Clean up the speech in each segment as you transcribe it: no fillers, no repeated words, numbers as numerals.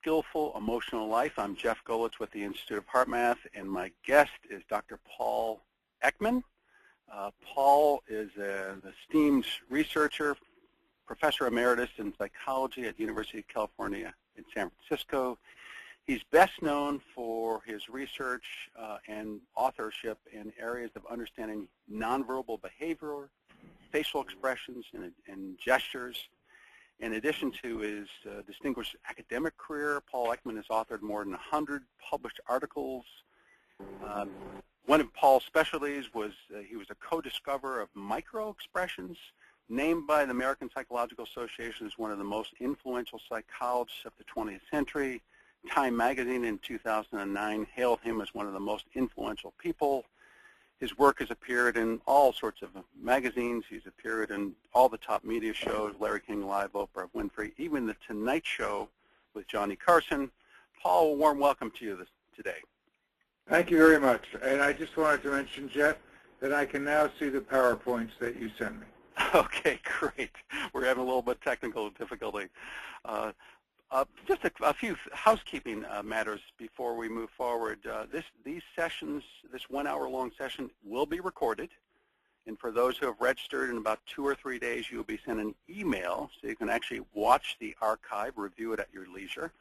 Skillful Emotional Life. I'm Jeff Goelitz with the Institute of Heart Math, and my guest is Dr. Paul Ekman. Paul is an esteemed researcher, professor emeritus in psychology at the University of California in San Francisco. He's best known for his research and authorship in areas of understanding nonverbal behavior, facial expressions, and gestures. In addition to his distinguished academic career, Paul Ekman has authored more than 100 published articles. One of Paul's specialties was he was a co-discoverer of micro-expressions, named by the American Psychological Association as one of the most influential psychologists of the 20th century. Time magazine in 2009 hailed him as one of the most influential people. His work has appeared in all sorts of magazines. He's appeared in all the top media shows, Larry King Live, Oprah Winfrey, even The Tonight Show with Johnny Carson. Paul, a warm welcome to you today. Thank you very much. And I just wanted to mention, Jeff, that I can now see the PowerPoints that you sent me. Okay, great. We're having a little bit of technical difficulty. Just a few housekeeping matters before we move forward. These sessions, this 1 hour-long session, will be recorded. And for those who have registered, in about 2 or 3 days, you'll be sent an email so you can actually watch the archive, review it at your leisure.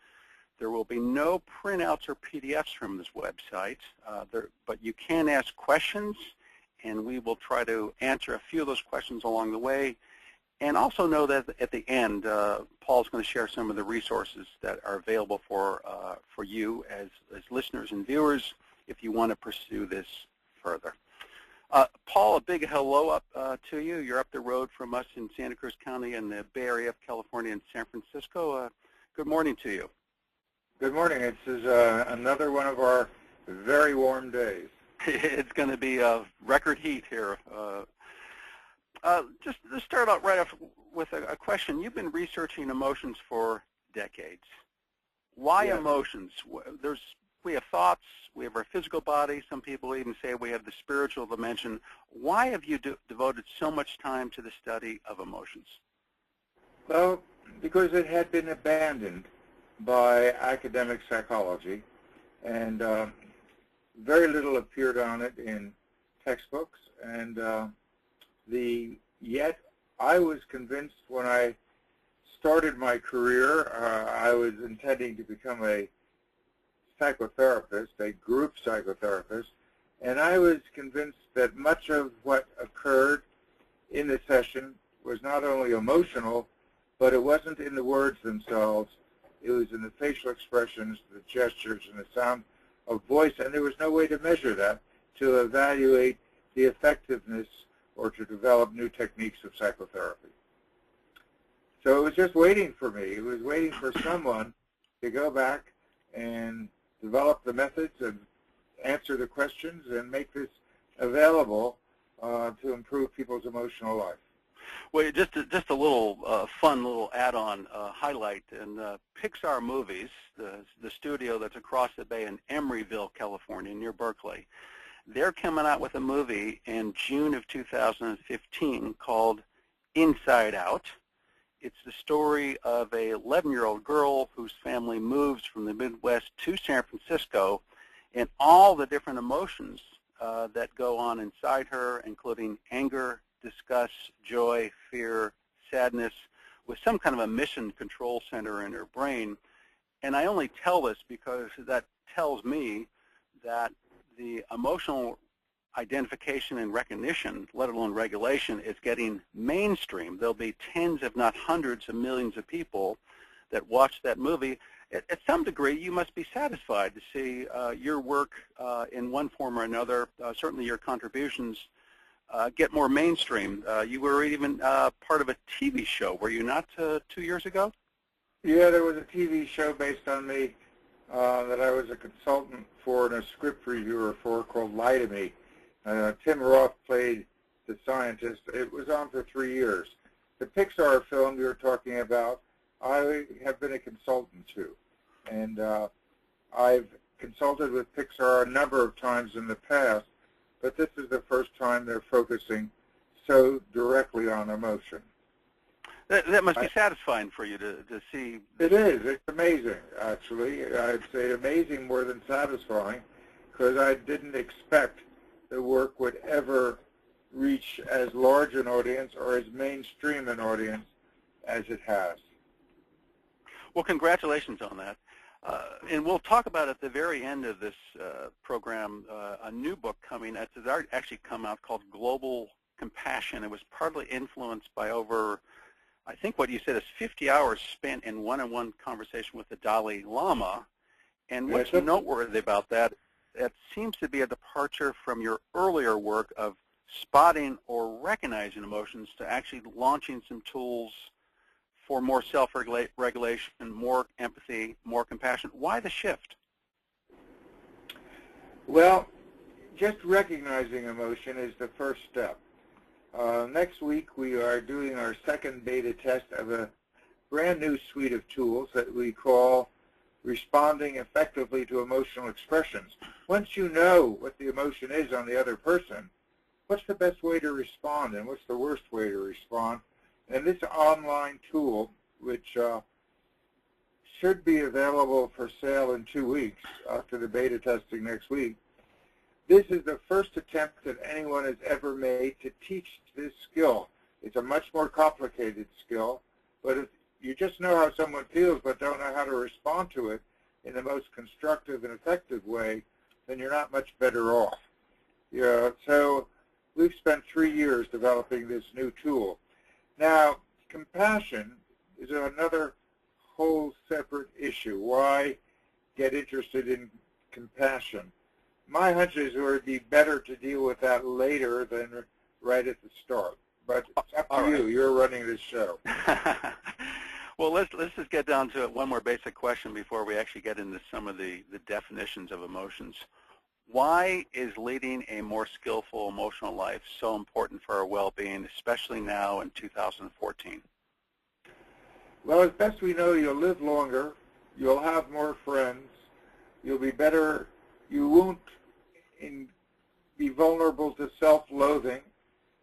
There will be no printouts or PDFs from this website, but you can ask questions, and we will try to answer a few of those questions along the way. And also know that at the end, Paul's going to share some of the resources that are available for you as listeners and viewers if you want to pursue this further. Paul, a big hello up to you. You're up the road from us in Santa Cruz County in the Bay Area of California and San Francisco. Good morning to you. Good morning. This is another one of our very warm days. It's going to be record heat here. Just to start out right off with a question. You've been researching emotions for decades. Why Yes. emotions? We have thoughts, we have our physical body, some people even say we have the spiritual dimension. Why have you devoted so much time to the study of emotions? Well, because it had been abandoned by academic psychology, and very little appeared on it in textbooks, and yet I was convinced when I started my career, I was intending to become a psychotherapist, a group psychotherapist, and I was convinced that much of what occurred in the session was not only emotional, but it wasn't in the words themselves. It was in the facial expressions, the gestures, and the sound of voice, and there was no way to measure that, to evaluate the effectiveness or to develop new techniques of psychotherapy. So it was just waiting for me. It was waiting for someone to go back and develop the methods and answer the questions and make this available to improve people's emotional life. Well, just a little fun little add-on highlight. In Pixar Movies, the studio that's across the bay in Emeryville, California, near Berkeley, they're coming out with a movie in June of 2015 called Inside Out. It's the story of a 11-year-old girl whose family moves from the Midwest to San Francisco, and all the different emotions that go on inside her, including anger, disgust, joy, fear, sadness, with some kind of a mission control center in her brain. And I only tell this because that tells me that the emotional identification and recognition, let alone regulation, is getting mainstream. There'll be tens, if not hundreds of millions of people that watch that movie. At some degree, you must be satisfied to see your work in one form or another, certainly your contributions, get more mainstream. You were even part of a TV show, were you not, 2 years ago? Yeah, there was a TV show based on me that I was a consultant for and a script reviewer for called Lie to Me. Tim Roth played the scientist. It was on for 3 years. The Pixar film you're talking about, I have been a consultant to. And I've consulted with Pixar a number of times in the past, but this is the first time they're focusing so directly on emotion. That must be satisfying for you to see. It is. It's amazing, actually. I'd say amazing more than satisfying, because I didn't expect the work would ever reach as large an audience or as mainstream an audience as it has. Well, congratulations on that. And we'll talk about at the very end of this program a new book coming. It's actually come out called Global Compassion. It was partly influenced by over, I think what you said is 50 hours spent in one-on-one conversation with the Dalai Lama. And what's noteworthy about that, it seems to be a departure from your earlier work of spotting or recognizing emotions to actually launching some tools for more self-regulation, more empathy, more compassion. Why the shift? Well, just recognizing emotion is the first step. Next week, we are doing our second beta test of a brand new suite of tools that we call Responding Effectively to Emotional Expressions. Once you know what the emotion is on the other person, what's the best way to respond and what's the worst way to respond? And this online tool, which should be available for sale in 2 weeks after the beta testing next week, this is the first attempt that anyone has ever made to teach this skill. It's a much more complicated skill, but if you just know how someone feels but don't know how to respond to it in the most constructive and effective way, then you're not much better off. So we've spent 3 years developing this new tool. Now, compassion is another whole separate issue. Why get interested in compassion? My hunch is it would be better to deal with that later than right at the start. But it's up to you. You're running this show. Well, let's just get down to one more basic question before we actually get into some of the definitions of emotions. Why is leading a more skillful emotional life so important for our well-being, especially now in 2014? Well, as best we know, you'll live longer, you'll have more friends, you'll be better, you won't be vulnerable to self-loathing,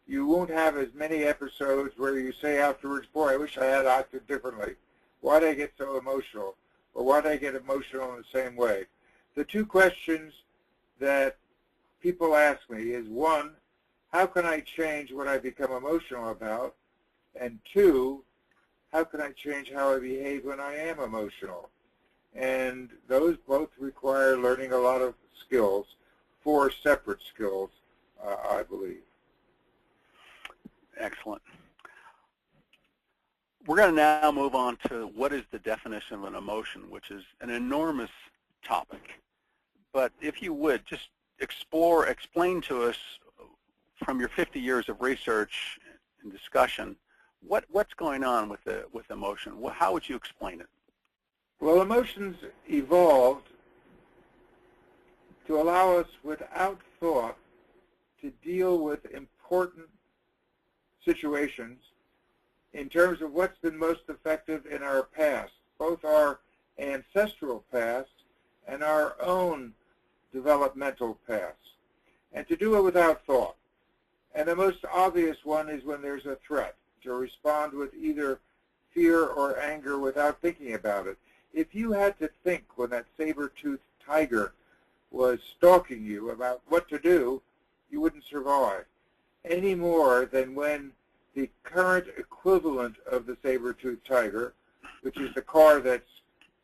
you won't have as many episodes where you say afterwards, boy, I wish I had acted differently. Why did I get so emotional? Or why did I get emotional in the same way? The two questions that people ask me is, one, how can I change what I become emotional about? And two, how can I change how I behave when I am emotional? And those both require learning a lot of skills, 4 separate skills, I believe. Excellent. We're going to now move on to what is the definition of an emotion, which is an enormous topic. But if you would, just explain to us from your 50 years of research and discussion, what's going on with emotion? How would you explain it? Well, emotions evolved to allow us without thought to deal with important situations in terms of what's been most effective in our past, both our ancestral past and our own developmental past, and to do it without thought. And the most obvious one is when there's a threat, to respond with either fear or anger without thinking about it. If you had to think when that saber-toothed tiger was stalking you about what to do, you wouldn't survive, any more than when the current equivalent of the saber-toothed tiger, which is the car that's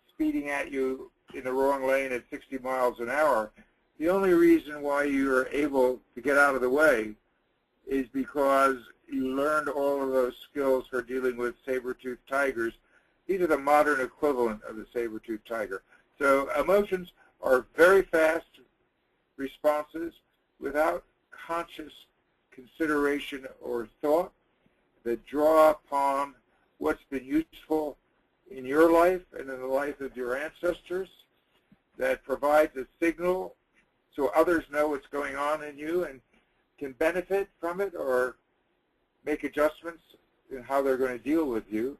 speeding at you in the wrong lane at 60 miles an hour, the only reason why you're able to get out of the way is because you learned all of those skills for dealing with saber-toothed tigers. These are the modern equivalent of the saber-toothed tiger. So emotions are very fast responses without conscious consideration or thought that draw upon what's been useful in your life and in the life of your ancestors, that provides a signal so others know what's going on in you and can benefit from it or make adjustments in how they're going to deal with you.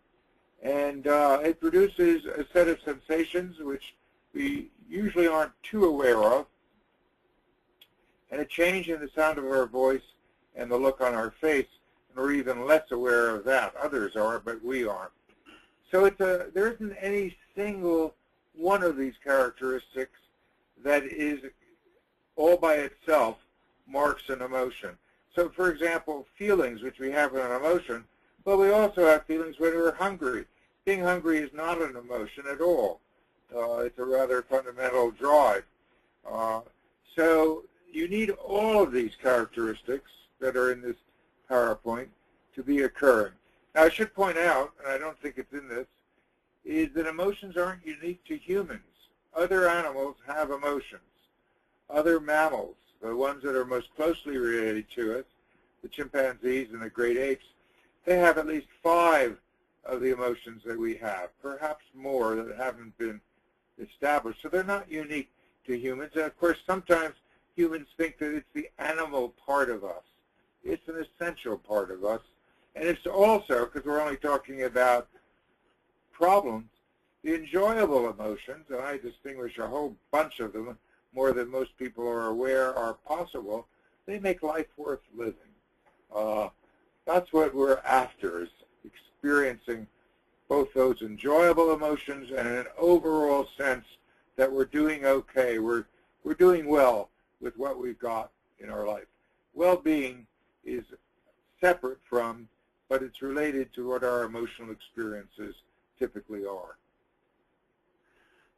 And it produces a set of sensations which we usually aren't too aware of, and a change in the sound of our voice and the look on our face and we're even less aware of that. Others are, but we aren't. So there isn't any single one of these characteristics that is all by itself marks an emotion. So, for example, feelings, which we have an emotion, but we also have feelings when we're hungry. Being hungry is not an emotion at all. It's a rather fundamental drive. So you need all of these characteristics that are in this PowerPoint to be occurring. Now, I should point out, and I don't think it's in this, is that emotions aren't unique to humans. Other animals have emotions. Other mammals, the ones that are most closely related to us, the chimpanzees and the great apes, they have at least 5 of the emotions that we have, perhaps more that haven't been established. So they're not unique to humans. And of course, sometimes humans think that it's the animal part of us. It's an essential part of us. And it's also, because we're only talking about problems, the enjoyable emotions, and I distinguish a whole bunch of them, more than most people are aware are possible, they make life worth living. That's what we're after, is experiencing both those enjoyable emotions and an overall sense that we're doing okay, we're doing well with what we've got in our life. Well-being is separate from, but it's related to what our emotional experiences typically are.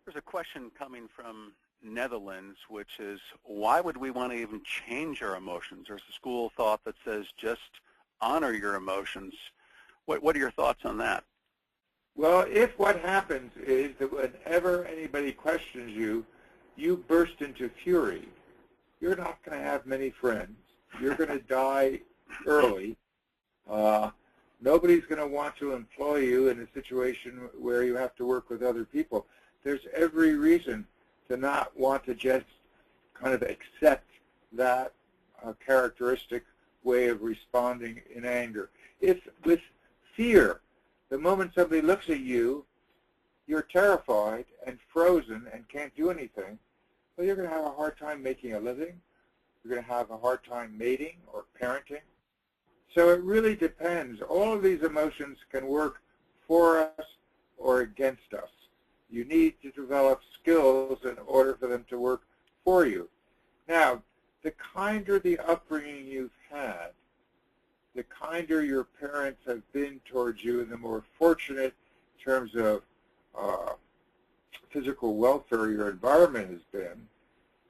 There's a question coming from Netherlands, which is, why would we want to even change our emotions? There's a school of thought that says just honor your emotions. What are your thoughts on that? Well, if what happens is that whenever anybody questions you, you burst into fury, you're not going to have many friends. You're going to die early. Nobody's going to want to employ you in a situation where you have to work with other people. There's every reason to not want to just kind of accept that characteristic way of responding in anger. If with fear, the moment somebody looks at you, you're terrified and frozen and can't do anything, well, you're going to have a hard time making a living. You're going to have a hard time mating or parenting. So it really depends. All of these emotions can work for us or against us. You need to develop skills in order for them to work for you. Now, the kinder the upbringing you've had, the kinder your parents have been towards you, and the more fortunate in terms of physical welfare your environment has been,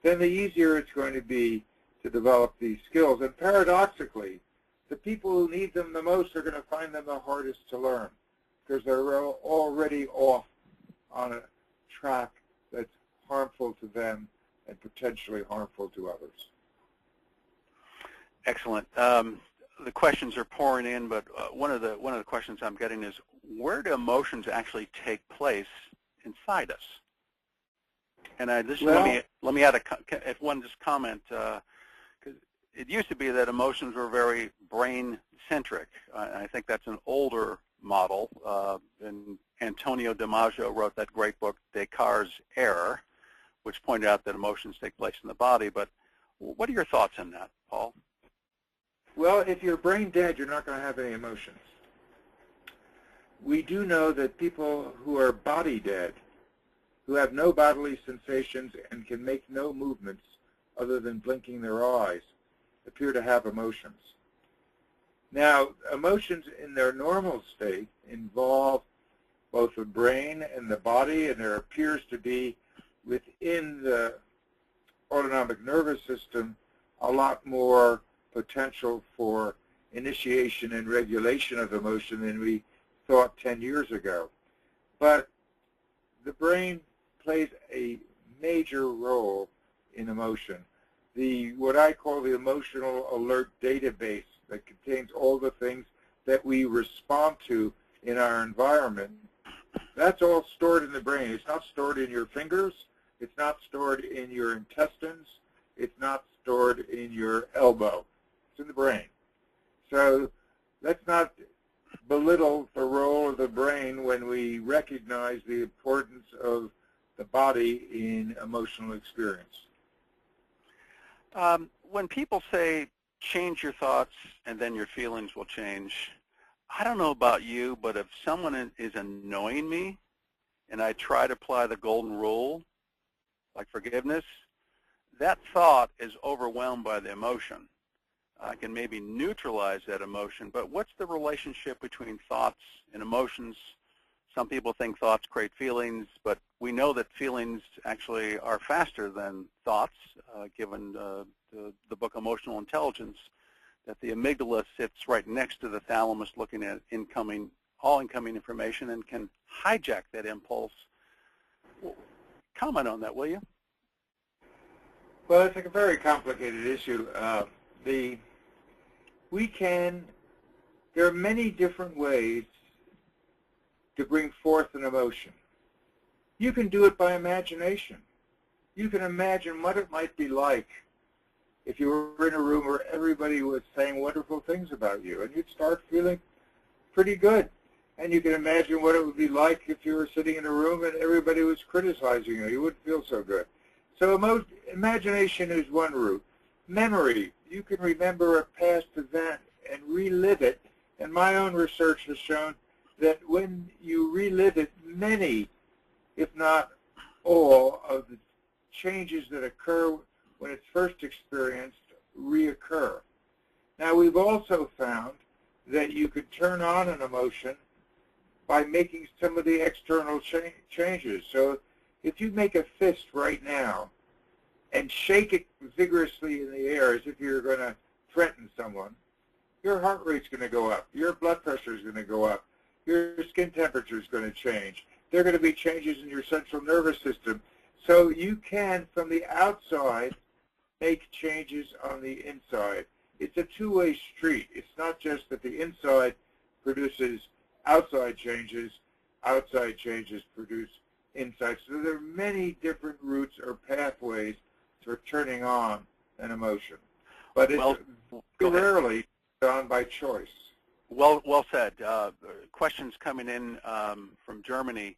then the easier it's going to be to develop these skills. And paradoxically, the people who need them the most are going to find them the hardest to learn because they're already off on a track that's harmful to them and potentially harmful to others. Excellent. The questions are pouring in, but one of the questions I'm getting is, where do emotions actually take place inside us? And let me add one comment. It used to be that emotions were very brain-centric. I think that's an older model. And Antonio DiMaggio wrote that great book, Descartes' Error, which pointed out that emotions take place in the body. But what are your thoughts on that, Paul? Well, if you're brain dead, you're not going to have any emotions. We do know that people who are body dead, who have no bodily sensations and can make no movements other than blinking their eyes, appear to have emotions. Now, emotions in their normal state involve both the brain and the body, and there appears to be within the autonomic nervous system a lot more potential for initiation and regulation of emotion than we thought 10 years ago. But the brain plays a major role in emotion. What I call the emotional alert database that contains all the things that we respond to in our environment, that's all stored in the brain. It's not stored in your fingers. It's not stored in your intestines. It's not stored in your elbow. It's in the brain. So let's not belittle the role of the brain when we recognize the importance of the body in emotional experience. When people say change your thoughts, and then your feelings will change. I don't know about you, but if someone is annoying me and I try to apply the golden rule, like forgiveness, that thought is overwhelmed by the emotion. I can maybe neutralize that emotion, but what's the relationship between thoughts and emotions? Some people think thoughts create feelings, but we know that feelings actually are faster than thoughts, given the book Emotional Intelligence, that the amygdala sits right next to the thalamus looking at all incoming information and can hijack that impulse. Comment on that, will you? Well, it's a very complicated issue. There are many different ways to bring forth an emotion. You can do it by imagination. You can imagine what it might be like if you were in a room where everybody was saying wonderful things about you, and you'd start feeling pretty good. And you can imagine what it would be like if you were sitting in a room and everybody was criticizing you. You wouldn't feel so good. So imagination is one route. Memory, you can remember a past event and relive it. And my own research has shown that when you relive it, many, if not all, of the changes that occur when it's first experienced reoccur. Now, we've also found that you could turn on an emotion by making some of the external changes. So if you make a fist right now and shake it vigorously in the air as if you're going to threaten someone, your heart rate's going to go up, your blood pressure is going to go up, your skin temperature is going to change. There are going to be changes in your central nervous system. So you can, from the outside, make changes on the inside. It's a two-way street. It's not just that the inside produces outside changes produce inside. So there are many different routes or pathways for turning on an emotion. But it's rarely done by choice. Well said. Questions coming in from Germany.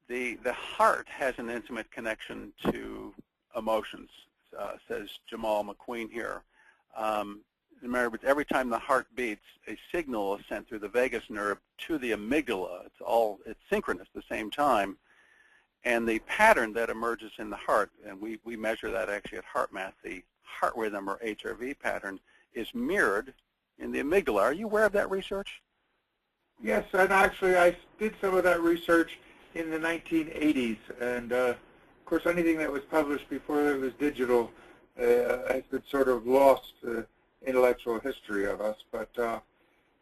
The heart has an intimate connection to emotions, says Jamal McQueen here. Remember, every time the heart beats, a signal is sent through the vagus nerve to the amygdala. It's synchronous at the same time. And the pattern that emerges in the heart, and we measure that actually at HeartMath, the heart rhythm or HRV pattern is mirrored in the amygdala. Are you aware of that research? Yes, and actually I did some of that research in the 1980s. And of course, anything that was published before it was digital has been sort of lost intellectual history of us. But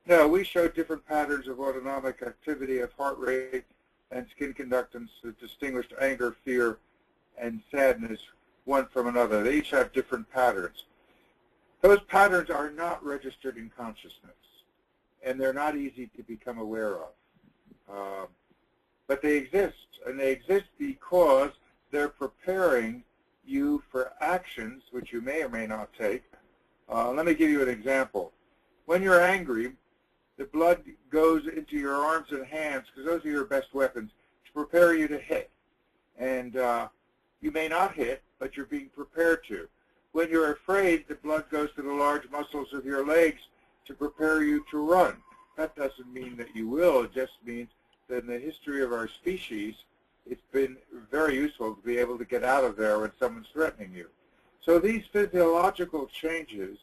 no, we showed different patterns of autonomic activity of heart rate and skin conductance that distinguished anger, fear, and sadness one from another. They each have different patterns. Those patterns are not registered in consciousness, and they're not easy to become aware of. But they exist, and they exist because they're preparing you for actions which you may or may not take. Let me give you an example. When you're angry, the blood goes into your arms and hands, because those are your best weapons, to prepare you to hit. And you may not hit, but you're being prepared to. When you're afraid, the blood goes to the large muscles of your legs to prepare you to run. That doesn't mean that you will. It just means that in the history of our species, it's been very useful to be able to get out of there when someone's threatening you. So these physiological changes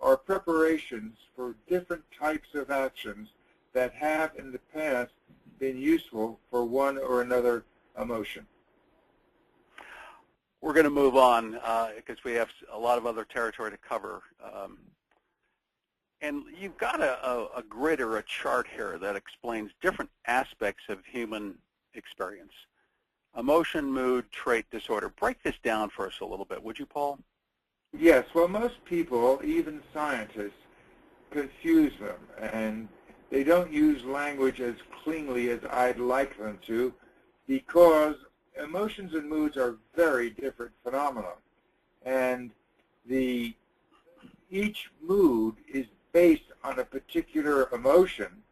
are preparations for different types of actions that have in the past been useful for one or another emotion. We're going to move on because we have a lot of other territory to cover. And you've got a grid or a chart here that explains different aspects of human experience. Emotion, mood, trait, disorder. Break this down for us a little bit, would you, Paul? Yes. Well, most people, even scientists, confuse them, and they don't use language as cleanly as I'd like them to, because emotions and moods are very different phenomena. And each mood is based on a particular emotion,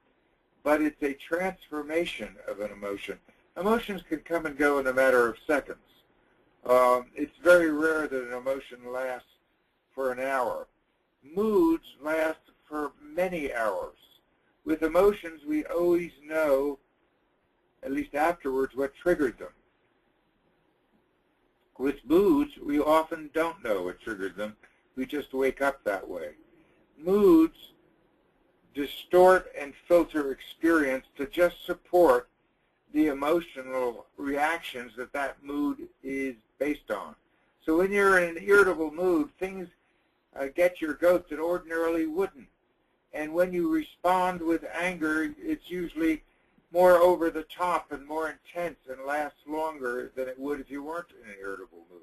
but it's a transformation of an emotion. Emotions can come and go in a matter of seconds. It's very rare that an emotion lasts for an hour. moods last for many hours. With emotions, we always know, at least afterwards, what triggered them. With moods, we often don't know what triggered them. We just wake up that way. Moods distort and filter experience to just support the emotional reactions that that mood is based on. So when you're in an irritable mood, things get your goat that ordinarily wouldn't. And when you respond with anger, it's usually more over the top and more intense and lasts longer than it would if you weren't in an irritable mood.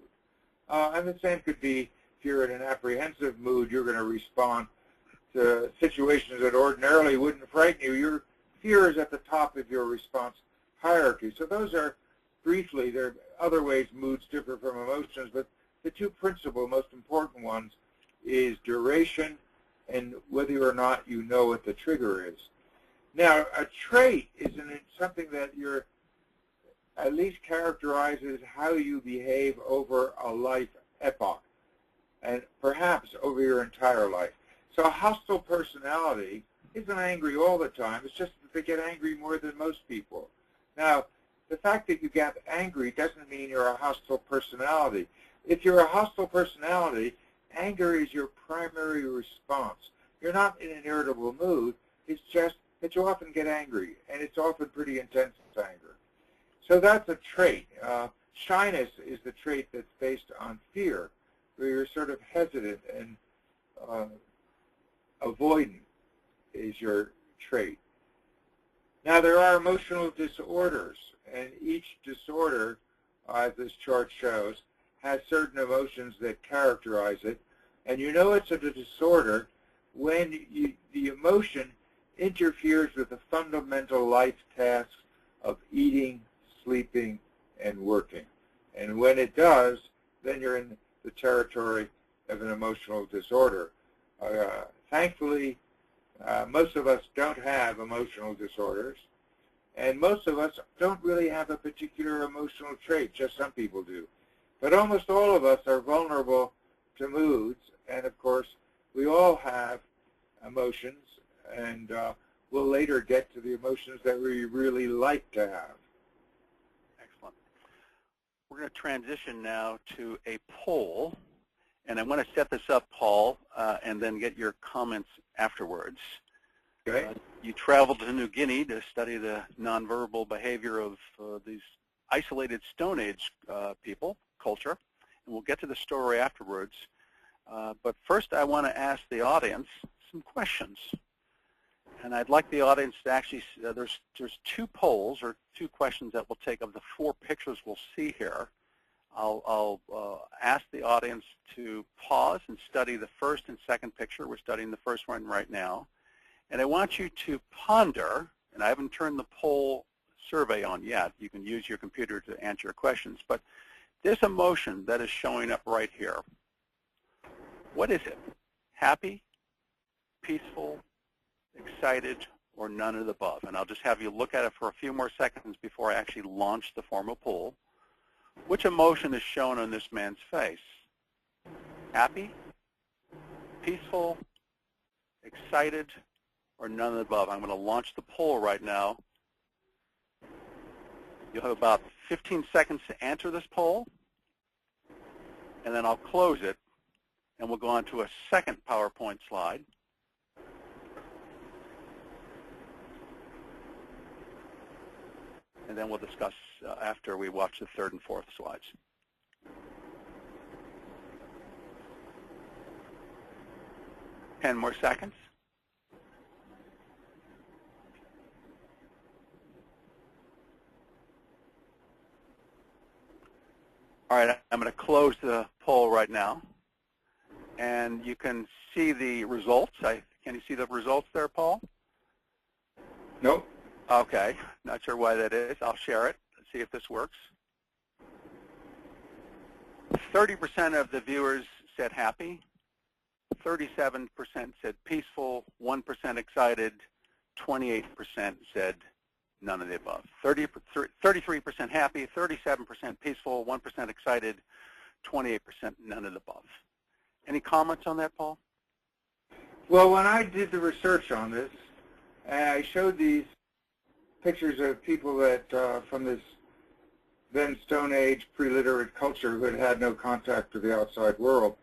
And the same could be if you're in an apprehensive mood, you're going to respond to situations that ordinarily wouldn't frighten you. Your fear is at the top of your response hierarchy. So those are, briefly, there are other ways moods differ from emotions, but the two principal, most important ones is duration and whether or not you know what the trigger is. Now, a trait is something that you're at least characterizes how you behave over a life epoch, and perhaps over your entire life. So a hostile personality isn't angry all the time. It's just that they get angry more than most people. Now, the fact that you get angry doesn't mean you're a hostile personality. If you're a hostile personality, anger is your primary response. You're not in an irritable mood. It's just that you often get angry, and it's often pretty intense anger. So that's a trait. Shyness is the trait that's based on fear, where you're sort of hesitant and avoidant is your trait. Now, there are emotional disorders, and each disorder, as this chart shows, has certain emotions that characterize it. And you know it's a disorder when the emotion interferes with the fundamental life tasks of eating, sleeping, and working. And when it does, then you're in the territory of an emotional disorder. Thankfully, most of us don't have emotional disorders, and most of us don't really have a particular emotional trait, just some people do. But almost all of us are vulnerable to moods, and of course, we all have emotions, and we'll later get to the emotions that we really like to have. Excellent. We're going to transition now to a poll, and I want to set this up, Paul, and then get your comments afterwards. Okay. You traveled to New Guinea to study the nonverbal behavior of these isolated Stone Age people, culture, and we'll get to the story afterwards. But first I want to ask the audience some questions. And I'd like the audience to actually, there's two polls or two questions that we'll take of the four pictures we'll see here. I'll ask the audience to pause and study the first and second picture. We're studying the first one right now. And I want you to ponder, and I haven't turned the poll survey on yet. You can use your computer to answer your questions. But this emotion that is showing up right here, what is it? Happy, peaceful, excited, or none of the above? And I'll just have you look at it for a few more seconds before I actually launch the formal poll. Which emotion is shown on this man's face? Happy, peaceful, excited, or none of the above? I'm going to launch the poll right now. You'll have about 15 seconds to answer this poll, and then I'll close it, and we'll go on to a second PowerPoint slide. And then we'll discuss after we watch the third and fourth slides. Ten more seconds. All right, I'm going to close the poll right now. And you can see the results. Can you see the results there, Paul? Nope. Okay, not sure why that is. I'll share it. Let's see if this works. 30% of the viewers said happy, 37% said peaceful, 1% excited, 28% said none of the above. 33% happy, 37% peaceful, 1% excited, 28% none of the above. Any comments on that, Paul? Well, when I did the research on this, I showed these pictures of people that from this then Stone Age pre-literate culture who had no contact with the outside world.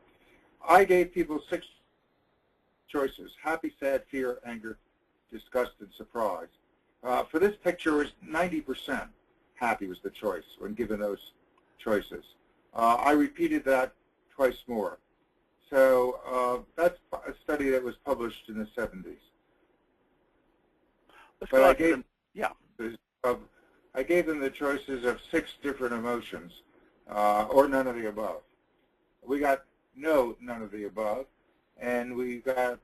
I gave people 6 choices: happy, sad, fear, anger, disgust, and surprise. For this picture, it was 90% happy was the choice when given those choices. I repeated that twice more. So that's a study that was published in the 70s. But I gave, I gave them the choices of 6 different emotions, or none of the above. We got none of the above, and we got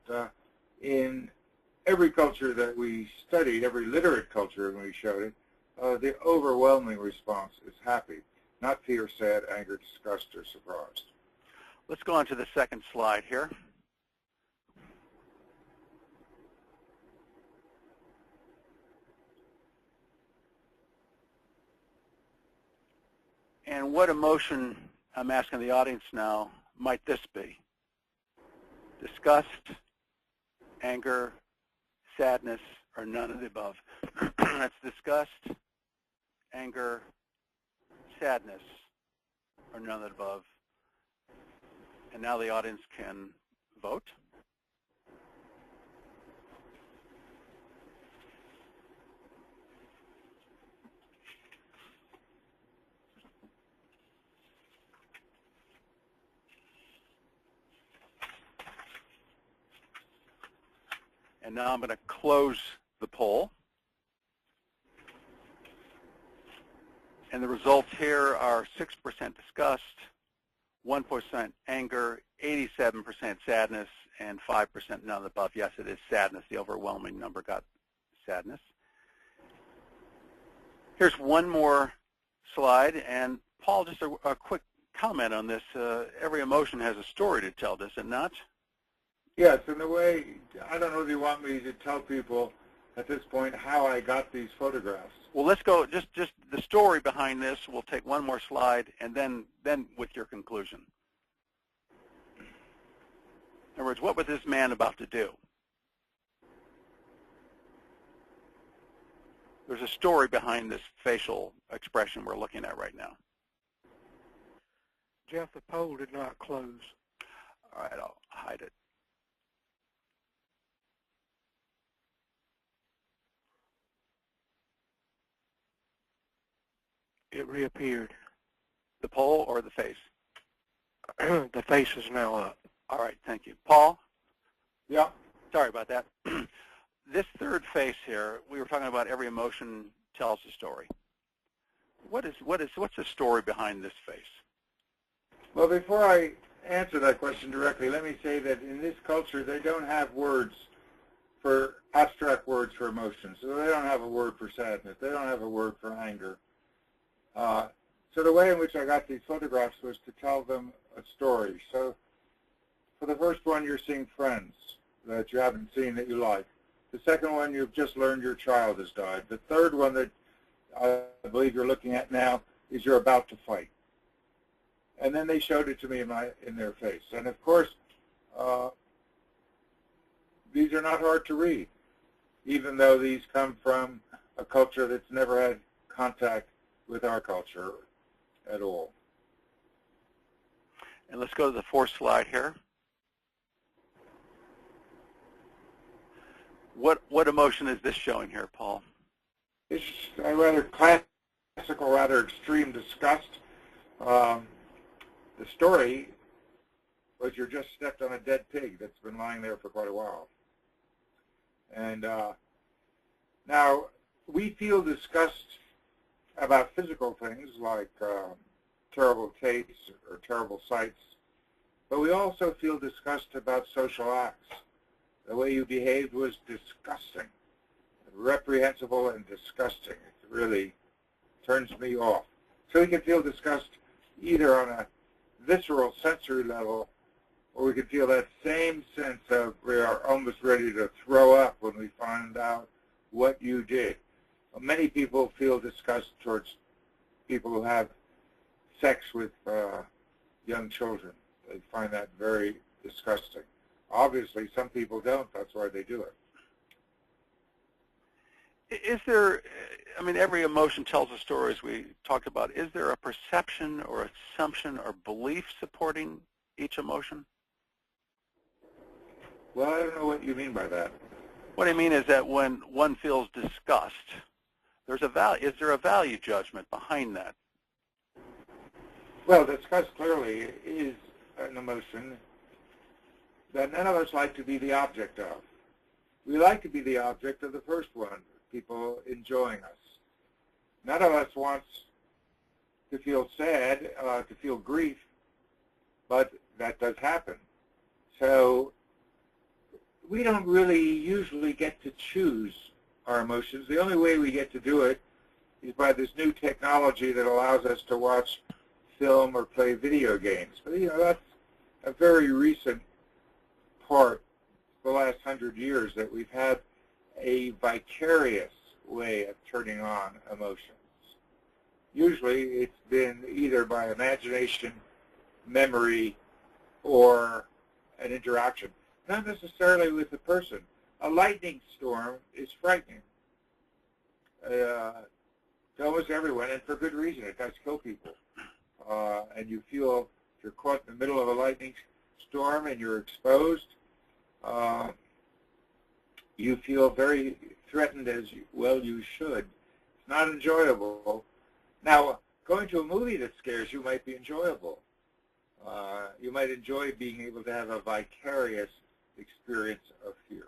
in every culture that we studied, every literate culture when we showed it, the overwhelming response is happy, not fear, sad, anger, disgust, or surprise. Let's go on to the second slide here. And what emotion, I'm asking the audience now, might this be? Disgust, anger, sadness, or none of the above? That's disgust, anger, sadness, or none of the above. And now the audience can vote. And now I'm going to close the poll. And the results here are 6% disgust, 1% anger, 87% sadness, and 5% none of the above. Yes, it is sadness. The overwhelming number got sadness. Here's one more slide. And Paul, just a quick comment on this. Every emotion has a story to tell, does it not? Yes, in a way, I don't know if you want me to tell people at this point how I got these photographs. Well, let's go, just the story behind this. We'll take one more slide, and then with your conclusion. In other words, what was this man about to do? There's a story behind this facial expression we're looking at right now. Jeff, the poll did not close. All right, I'll hide it. It reappeared. The poll or the face? The face is now up. All right, thank you. Paul? Yeah. Sorry about that. This third face here, we were talking about every emotion tells a story. What's the story behind this face? Well, before I answer that question directly, let me say that in this culture, they don't have words for abstract words for emotions. So they don't have a word for sadness. They don't have a word for anger. So the way in which I got these photographs was to tell them a story. So for the first one, you're seeing friends that you haven't seen that you like. The second one, you've just learned your child has died. The third one that I believe you're looking at now is you're about to fight. And then they showed it to me in their face. And of course, these are not hard to read, even though these come from a culture that's never had contact with our culture at all. And let's go to the fourth slide here. What emotion is this showing here, Paul? It's a rather classical, rather extreme disgust. The story was you just stepped on a dead pig that's been lying there for quite a while. And now we feel disgust about physical things like terrible tastes or terrible sights, but we also feel disgust about social acts. The way you behaved was disgusting, reprehensible and disgusting. It really turns me off. So we can feel disgust either on a visceral sensory level, or we can feel that same sense of we are almost ready to throw up when we find out what you did. Many people feel disgust towards people who have sex with young children. They find that very disgusting. Obviously, some people don't. That's why they do it. Is there, I mean, every emotion tells a story, as we talked about. Is there a perception or assumption or belief supporting each emotion? Well, I don't know what you mean by that. What I mean is that when one feels disgust, there's a value. Is there a value judgment behind that? Well, disgust clearly is an emotion that none of us like to be the object of. We like to be the object of the first one, people enjoying us. None of us wants to feel sad, to feel grief, but that does happen. So we don't really usually get to choose our emotions. The only way we get to do it is by this new technology that allows us to watch film or play video games. But, you know, that's a very recent part, the last 100 years, that we've had a vicarious way of turning on emotions. Usually it's been either by imagination, memory, or an interaction. Not necessarily with the person. A lightning storm is frightening to almost everyone, and for good reason. It does kill people. And you feel, if you're caught in the middle of a lightning storm and you're exposed, you feel very threatened, as well you should. It's not enjoyable. Now, going to a movie that scares you might be enjoyable. You might enjoy being able to have a vicarious experience of fear.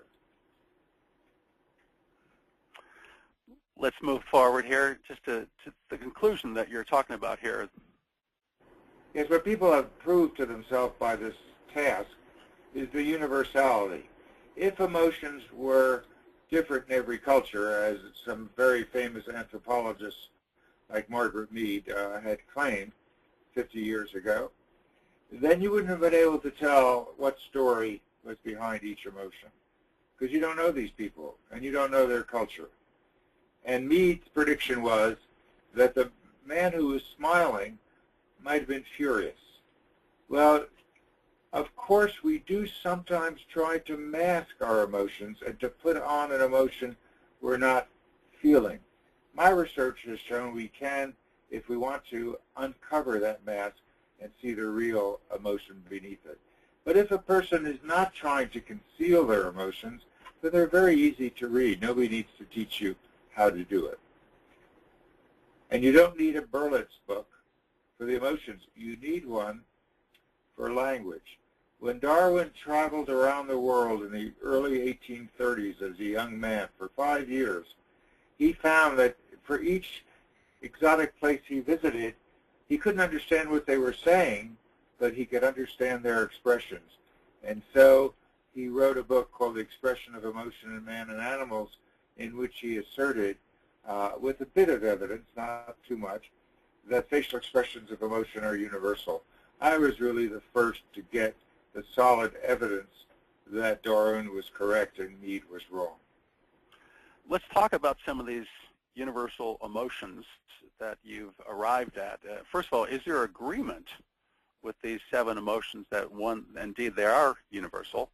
Let's move forward here just to the conclusion that you're talking about here. Yes, what people have proved to themselves by this task is the universality. If emotions were different in every culture, as some very famous anthropologists like Margaret Mead had claimed 50 years ago, then you wouldn't have been able to tell what story was behind each emotion, because you don't know these people and you don't know their culture. And Mead's prediction was that the man who was smiling might have been furious. Well, of course, we do sometimes try to mask our emotions and to put on an emotion we're not feeling. My research has shown we can, if we want to, uncover that mask and see the real emotion beneath it. But if a person is not trying to conceal their emotions, then they're very easy to read. Nobody needs to teach you how to do it. And you don't need a Goelitz book for the emotions. You need one for language. When Darwin traveled around the world in the early 1830s as a young man for 5 years, he found that for each exotic place he visited, he couldn't understand what they were saying, but he could understand their expressions. And so he wrote a book called The Expression of Emotion in Man and Animals, in which he asserted, with a bit of evidence, not too much, that facial expressions of emotion are universal. I was really the first to get the solid evidence that Darwin was correct and Mead was wrong. Let's talk about some of these universal emotions that you've arrived at. First of all, is there agreement with these 7 emotions that indeed they are universal?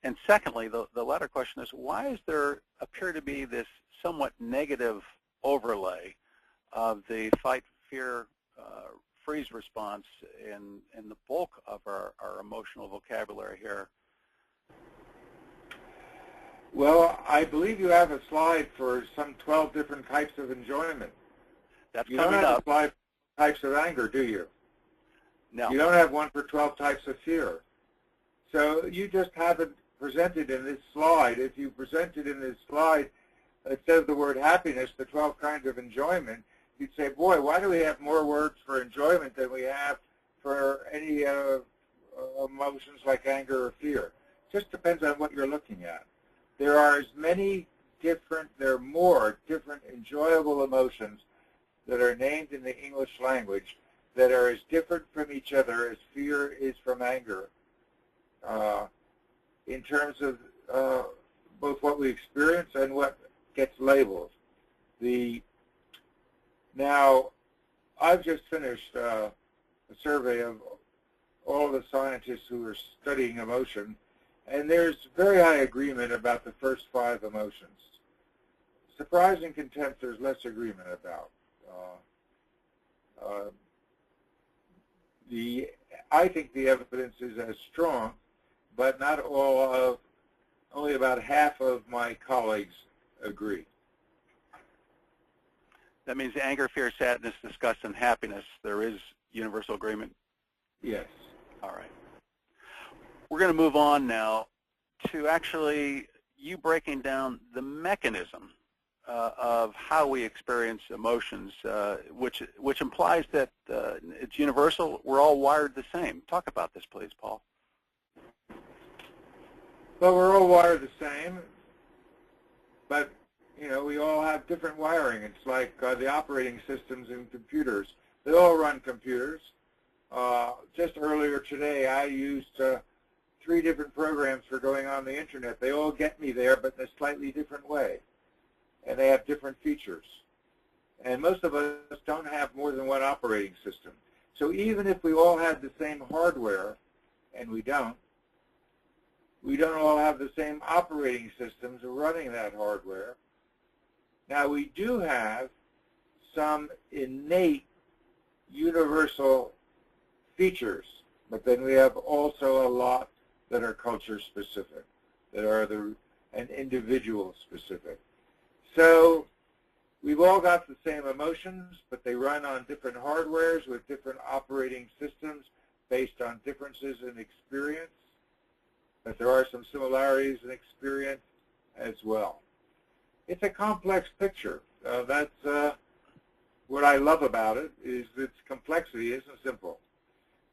And secondly, the latter question is, why does there appear to be this somewhat negative overlay of the fight, fear, freeze response in the bulk of our emotional vocabulary here? Well, I believe you have a slide for some 12 different types of enjoyment. That's you coming don't have up. a slide for types of anger, do you? No. You don't have one for 12 types of fear. So you just haven't presented in this slide. If you presented in this slide that says the word happiness, the 12 kinds of enjoyment, you'd say, boy, why do we have more words for enjoyment than we have for any emotions like anger or fear? It just depends on what you're looking at. There are more different enjoyable emotions that are named in the English language that are as different from each other as fear is from anger, in terms of both what we experience and what gets labeled. Now, I've just finished a survey of all the scientists who are studying emotion, And there's very high agreement about the first 5 emotions. Surprise and contempt, there's less agreement about. I think the evidence is as strong, but not all of, only about half of my colleagues agree. That means anger, fear, sadness, disgust, and happiness, there is universal agreement? Yes. All right. We're going to move on now to actually you breaking down the mechanism of how we experience emotions, which implies that it's universal. We're all wired the same. Talk about this, please, Paul. Well, we're all wired the same, but you know, we all have different wiring. It's like the operating systems in computers. They all run computers. Just earlier today, I used 3 different programs for going on the internet. They all get me there, but in a slightly different way. And they have different features. And most of us don't have more than one operating system. So even if we all had the same hardware, and we don't all have the same operating systems running that hardware. Now we do have some innate universal features, but then we have also a lot that are culture specific, that are and individual specific. So we've all got the same emotions, but they run on different hardwares with different operating systems based on differences in experience. But there are some similarities in experience as well. It's a complex picture. That's what I love about it, is its complexity isn't simple.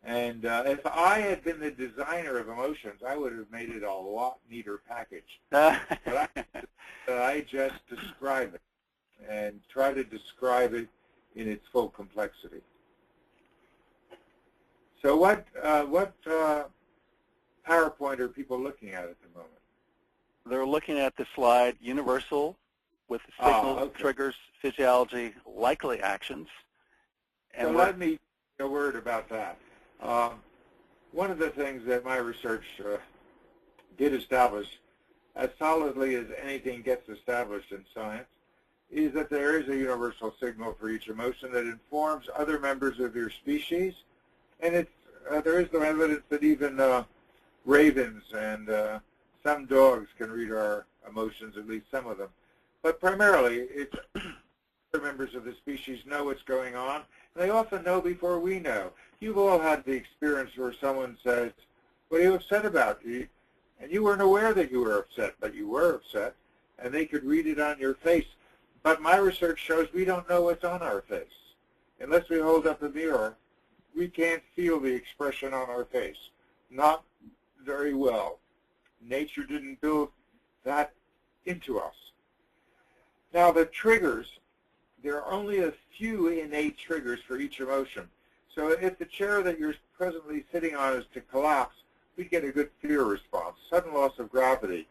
And if I had been the designer of emotions, I would have made it a lot neater package. But I just describe it and try to describe it in its full complexity. So what PowerPoint are people looking at the moment? They're looking at the slide universal with the signals, triggers, physiology, likely actions. And so let me say a word about that. One of the things that my research did establish, as solidly as anything gets established in science, is that there is a universal signal for each emotion that informs other members of your species. And there is no evidence that even ravens and some dogs can read our emotions, at least some of them. But primarily, it's other members of the species know what's going on. And they often know before we know. You've all had the experience where someone says, "What are you upset about?" And you weren't aware that you were upset, but you were upset, and they could read it on your face. But my research shows we don't know what's on our face. Unless we hold up a mirror, we can't feel the expression on our face. Not very well. Nature didn't build that into us. Now the triggers, there are only a few innate triggers for each emotion. So if the chair that you're presently sitting on is to collapse, we get a good fear response. Sudden loss of gravity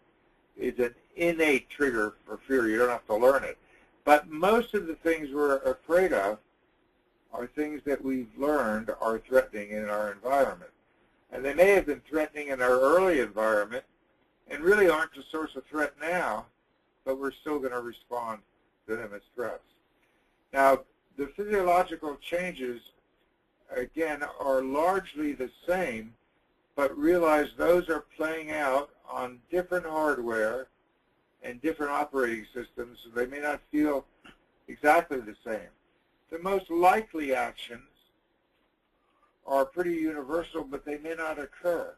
is an innate trigger for fear. You don't have to learn it. But most of the things we're afraid of are things that we've learned are threatening in our environment. And they may have been threatening in our early environment and really aren't a source of threat now, but we're still going to respond to them as threats. Now, the physiological changes, again, are largely the same, but realize those are playing out on different hardware and different operating systems, so they may not feel exactly the same. The most likely actions are pretty universal, but they may not occur.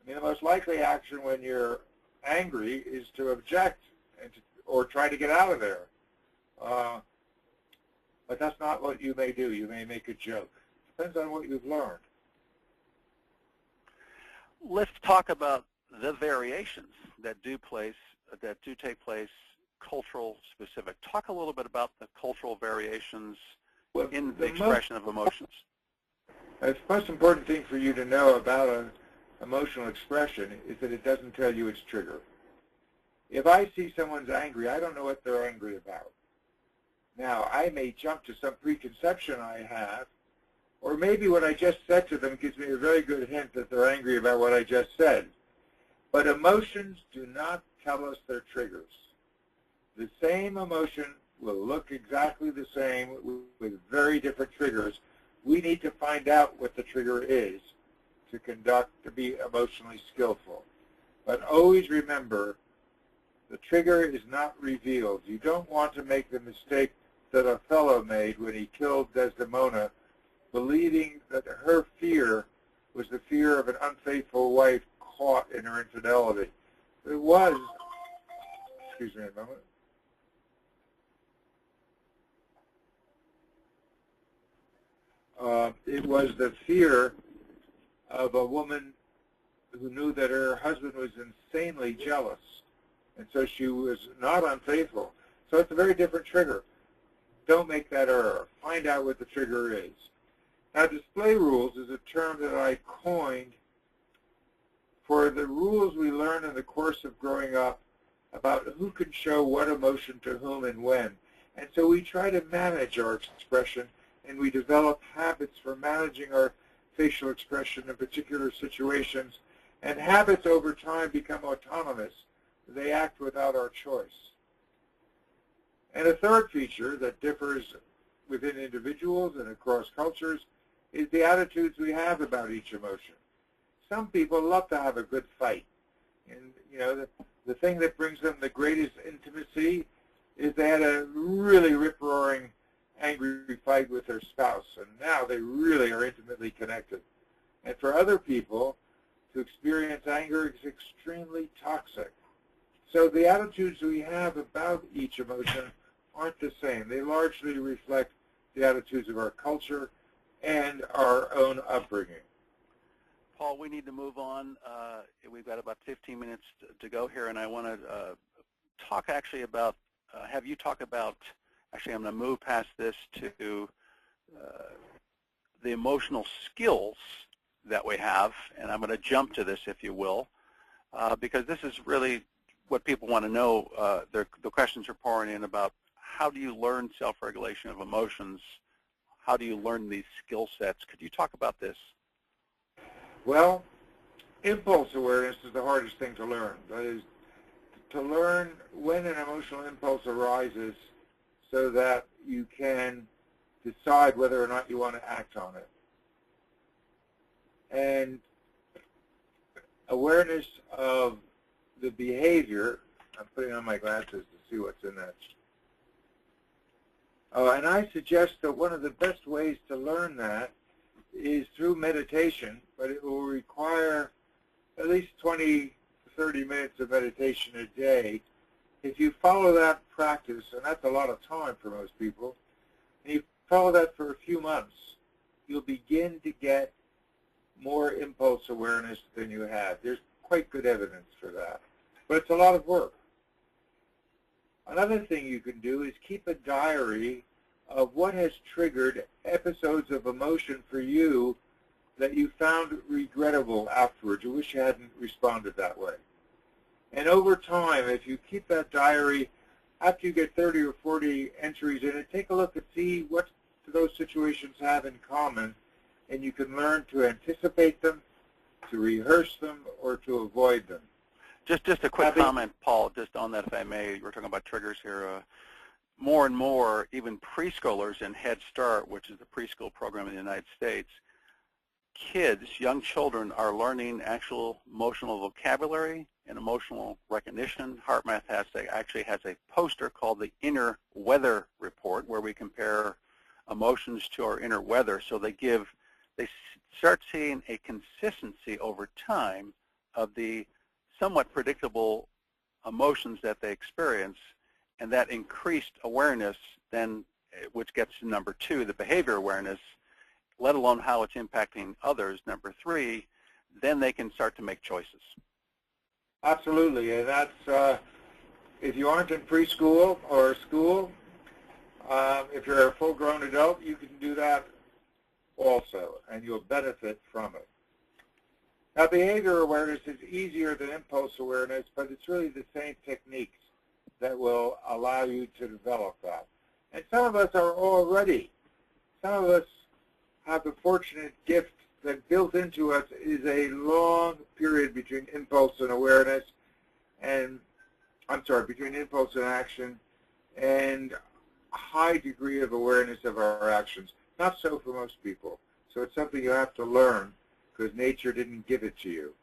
I mean, the most likely action when you're angry is to object or try to get out of there. But that's not what you may do. You may make a joke. Depends on what you've learned. Let's talk about the variations that do take place cultural specific. Talk a little bit about the cultural variations in the expression of emotions. The most important thing for you to know about an emotional expression is that it doesn't tell you its trigger. If I see someone's angry, I don't know what they're angry about. Now, I may jump to some preconception I have, or maybe what I just said to them gives me a very good hint that they're angry about what I just said. But emotions do not tell us their triggers. The same emotion will look exactly the same with very different triggers. We need to find out what the trigger is to be emotionally skillful. But always remember, the trigger is not revealed. You don't want to make the mistake that Othello made when he killed Desdemona, believing that her fear was the fear of an unfaithful wife caught in her infidelity. It was, excuse me a moment. It was the fear of a woman who knew that her husband was insanely jealous, and so she was not unfaithful. So it's a very different trigger. Don't make that error. Find out what the trigger is. Now, display rules is a term that I coined for the rules we learn in the course of growing up about who can show what emotion to whom and when. And so we try to manage our expression, and we develop habits for managing our facial expression in particular situations. And habits over time become autonomous. They act without our choice. And a third feature that differs within individuals and across cultures is the attitudes we have about each emotion. Some people love to have a good fight. And, you know, the thing that brings them the greatest intimacy is they had a really rip-roaring, angry fight with their spouse, and now they really are intimately connected. And for other people, to experience anger is extremely toxic. So the attitudes we have about each emotion aren't the same. They largely reflect the attitudes of our culture and our own upbringing. Paul, we need to move on. We've got about 15 minutes to go here, and I want to talk actually about, have you talk about, actually I'm going to move past this to the emotional skills that we have, and I'm going to jump to this, if you will, because this is really what people want to know. The questions are pouring in about how do you learn self-regulation of emotions? How do you learn these skill sets? Could you talk about this? Well, impulse awareness is the hardest thing to learn. That is, to learn when an emotional impulse arises so that you can decide whether or not you want to act on it. And awareness of the behavior, I'm putting on my glasses to see what's in that. And I suggest that one of the best ways to learn that is through meditation, but it will require at least 20, 30 minutes of meditation a day. If you follow that practice, and that's a lot of time for most people, and you follow that for a few months, you'll begin to get more impulse awareness than you have. There's quite good evidence for that. But it's a lot of work. Another thing you can do is keep a diary of what has triggered episodes of emotion for you that you found regrettable afterwards. You wish you hadn't responded that way. And over time, if you keep that diary, after you get 30 or 40 entries in it, take a look and see what those situations have in common, and you can learn to anticipate them, to rehearse them, or to avoid them. Just a quick comment, Paul, just on that, if I may. We're talking about triggers here. More and more, even preschoolers in Head Start, which is the preschool program in the United States, kids, young children, are learning actual emotional vocabulary and emotional recognition. HeartMath actually has a poster called the Inner Weather Report, where we compare emotions to our inner weather. So they start seeing a consistency over time of the somewhat predictable emotions that they experience, and that increased awareness then, which gets to number 2, the behavior awareness, let alone how it's impacting others. Number 3, then they can start to make choices. Absolutely, and that's, if you aren't in preschool or school, if you're a full-grown adult, you can do that also, and you'll benefit from it. Now, behavior awareness is easier than impulse awareness, but it's really the same techniques that will allow you to develop that. And some of us are already, some of us have the fortunate gift that built into us is a long period between impulse and awareness, and between impulse and action, and a high degree of awareness of our actions. Not so for most people. So it's something you have to learn because nature didn't give it to you.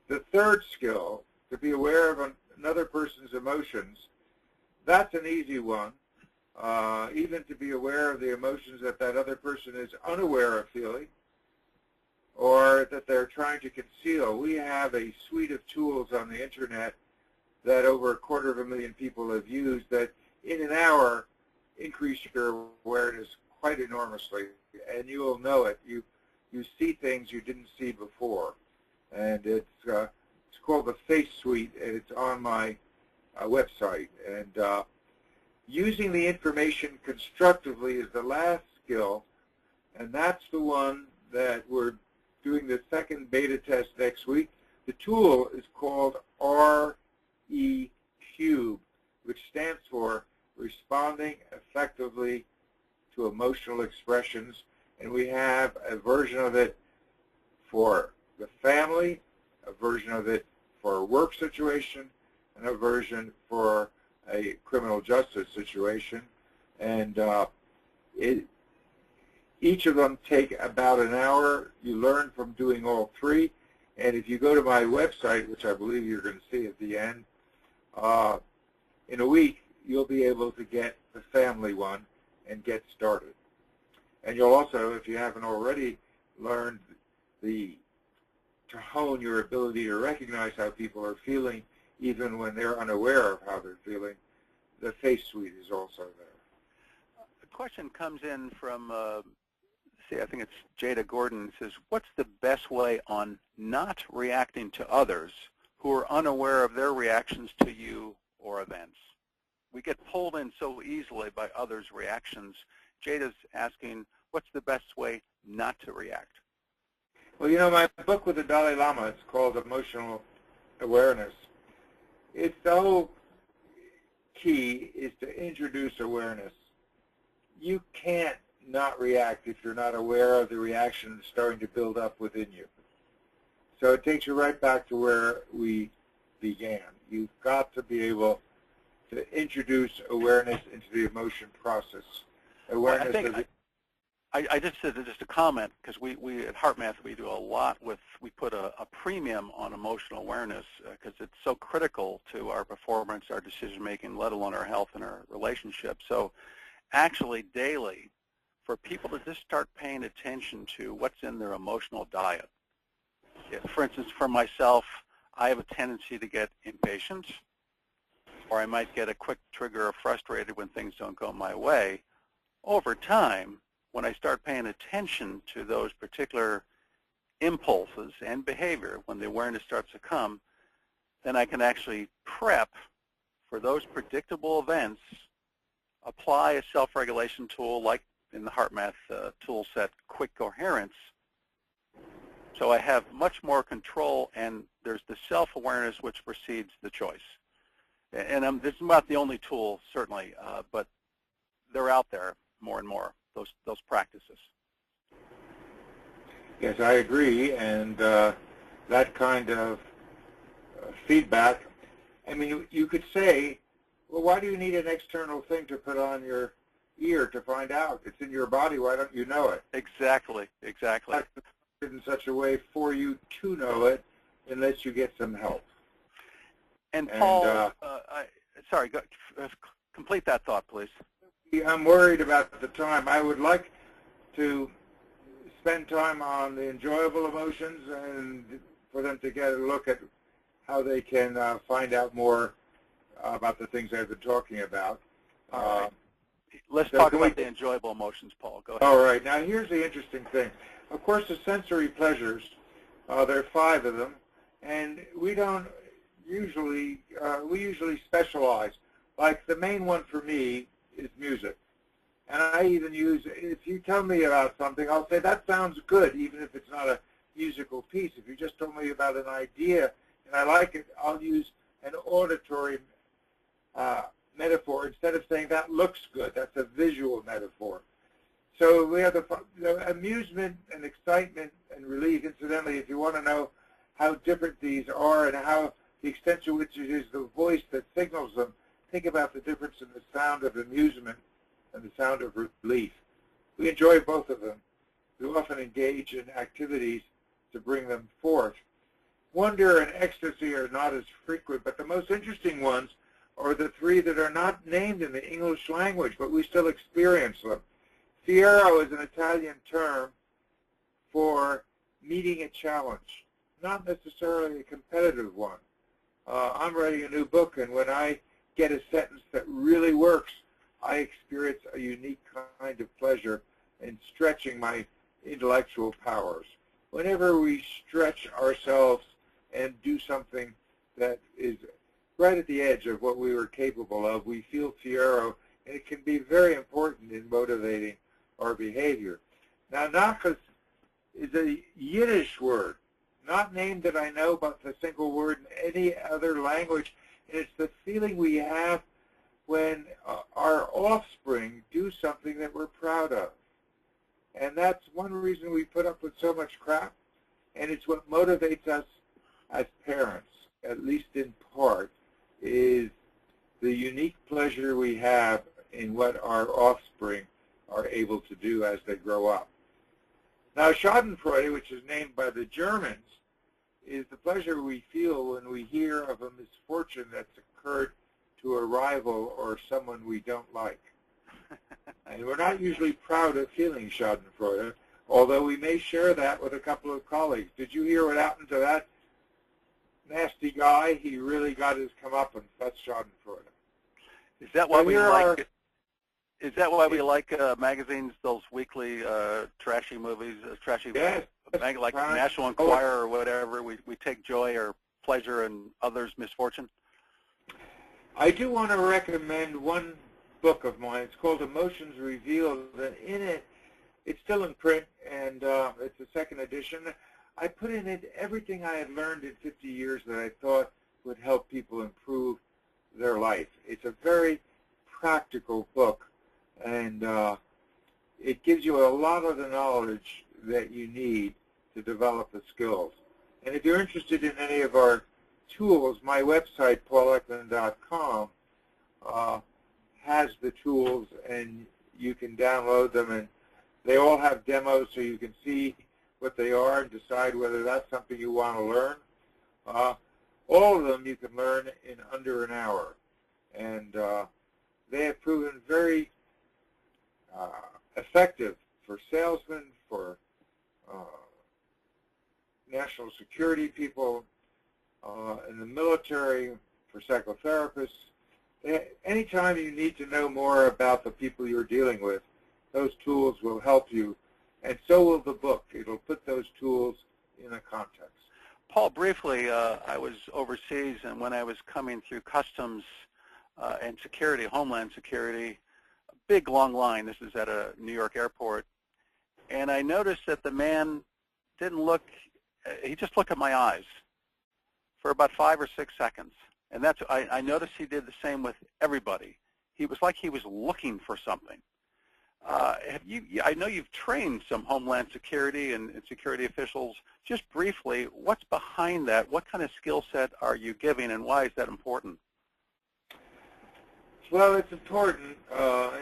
The third skill, to be aware of another person's emotions, that's an easy one. Even to be aware of the emotions that that other person is unaware of feeling or that they're trying to conceal. We have a suite of tools on the internet that over 250,000 people have used that in an hour increase your awareness quite enormously, and you will know it. You see things you didn't see before, and it's called the Face Suite, and it's on my website. And using the information constructively is the last skill, and that's the one that we're doing the second beta test next week. The tool is called RE Cube, which stands for Responding Effectively to Emotional Expressions, and we have a version of it for the family, a version of it for a work situation, and a version for a criminal justice situation. And each of them take about an hour. You learn from doing all three. And if you go to my website, which I believe you're going to see at the end, in a week, you'll be able to get the family one and get started. And you'll also, if you haven't already, learned to hone your ability to recognize how people are feeling even when they're unaware of how they're feeling. The Face Suite is also there. A question comes in from, I think it's Jada Gordon, says, what's the best way on not reacting to others who are unaware of their reactions to you or events? We get pulled in so easily by others' reactions. Jada's asking, what's the best way not to react? Well, you know, my book with the Dalai Lama, it's called Emotional Awareness. It's so key is to introduce awareness. You can't not react if you're not aware of the reaction that's starting to build up within you. So it takes you right back to where we began. You've got to be able to introduce awareness into the emotion process. Awareness I just said just a comment, because we at HeartMath, we do a lot with, we put a premium on emotional awareness because it's so critical to our performance, our decision making, let alone our health and our relationships. So actually daily, for people to just start paying attention to what's in their emotional diet. For instance, for myself, I have a tendency to get impatient, or I might get a quick trigger of frustrated when things don't go my way. Over time, when I start paying attention to those particular impulses and behavior, when the awareness starts to come, then I can actually prep for those predictable events, apply a self-regulation tool like in the HeartMath tool set, Quick Coherence. So I have much more control, and there's the self-awareness which precedes the choice. And this is not the only tool, certainly, but they're out there more and more, those practices. Yes, I agree, and that kind of feedback, I mean, you could say, well, why do you need an external thing to put on your ear to find out? It's in your body, why don't you know it? Exactly, exactly. It's in such a way for you to know it unless you get some help. And Paul, sorry, complete that thought, please. I'm worried about the time. I would like to spend time on the enjoyable emotions and for them to get a look at how they can find out more about the things I've been talking about. All right. Let's talk about the enjoyable emotions, Paul. Go ahead. All right. Now, here's the interesting thing. Of course, the sensory pleasures, there are 5 of them, and we don't usually, we usually specialize. Like the main one for me is music. And I even use, if you tell me about something, I'll say, that sounds good, even if it's not a musical piece. If you just told me about an idea and I like it, I'll use an auditory metaphor instead of saying, that looks good. That's a visual metaphor. So we have the amusement and excitement and relief. Incidentally, if you want to know how different these are and how the extent to which it is the voice that signals them, think about the difference in the sound of amusement and the sound of relief. We enjoy both of them. We often engage in activities to bring them forth. Wonder and ecstasy are not as frequent, but the most interesting ones are the three that are not named in the English language, but we still experience them. Fiero is an Italian term for meeting a challenge, not necessarily a competitive one. I'm writing a new book, and when I get a sentence that really works, I experience a unique kind of pleasure in stretching my intellectual powers. Whenever we stretch ourselves and do something that is right at the edge of what we were capable of, we feel fiero, and it can be very important in motivating our behavior. Now, nachas is a Yiddish word, not named that I know, but the single word in any other language, and it's the feeling we have when our offspring do something that we're proud of. And that's one reason we put up with so much crap, and it's what motivates us as parents, at least in part, is the unique pleasure we have in what our offspring are able to do as they grow up. Now, Schadenfreude, which is named by the Germans, is the pleasure we feel when we hear of a misfortune that's occurred to a rival or someone we don't like. And we're not usually proud of feeling Schadenfreude, although we may share that with a couple of colleagues. Did you hear what happened to that nasty guy? He really got his comeuppance. That's Schadenfreude. Is that why we like? Is that why we like magazines? Those weekly trashy movies, trashy, yes, like National Enquirer or whatever. We take joy or pleasure in others' misfortune. I do want to recommend one book of mine. It's called Emotions Revealed, and in it, it's still in print, and it's the second edition. I put in it everything I had learned in 50 years that I thought would help people improve their life. It's a very practical book, and it gives you a lot of the knowledge that you need to develop the skills. And if you're interested in any of our tools, my website, paulekman.com, has the tools, and you can download them, and they all have demos so you can see what they are and decide whether that's something you want to learn. All of them you can learn in under an hour, and they have proven very effective for salesmen, for national security people, in the military, for psychotherapists. Anytime you need to know more about the people you're dealing with, those tools will help you, and so will the book. It'll put those tools in a context. Paul, briefly, I was overseas, and when I was coming through customs and security, Homeland Security, a big, long line. This is at a New York airport, and I noticed that the man didn't look, he just looked at my eyes for about 5 or 6 seconds. And that's, I noticed he did the same with everybody. He was like he was looking for something. I know you've trained some Homeland Security and security officials. Just briefly, what's behind that? What kind of skill set are you giving, and why is that important? Well, it's important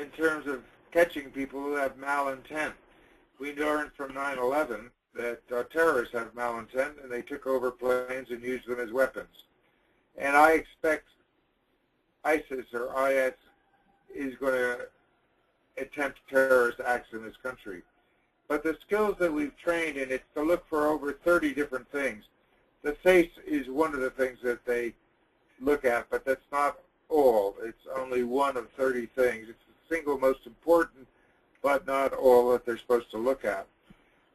in terms of catching people who have malintent. We learned from 9/11 that terrorists have malintent, and they took over planes and used them as weapons. And I expect ISIS or IS is going to attempt terrorist acts in this country. But the skills that we've trained in, it's to look for over 30 different things. The face is one of the things that they look at, but that's not all. It's only one of 30 things. It's the single most important, but not all that they're supposed to look at.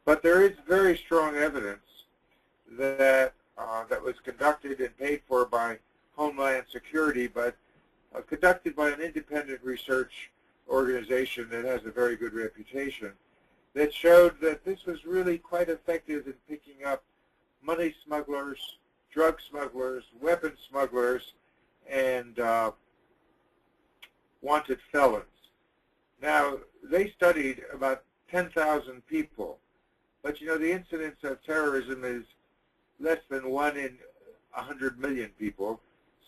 But there is very strong evidence that that was conducted and paid for by Homeland Security, but conducted by an independent research organization that has a very good reputation, that showed that this was really quite effective in picking up money smugglers, drug smugglers, weapon smugglers, and wanted felons. Now, they studied about 10,000 people. But you know, the incidence of terrorism is less than 1 in 100 million people.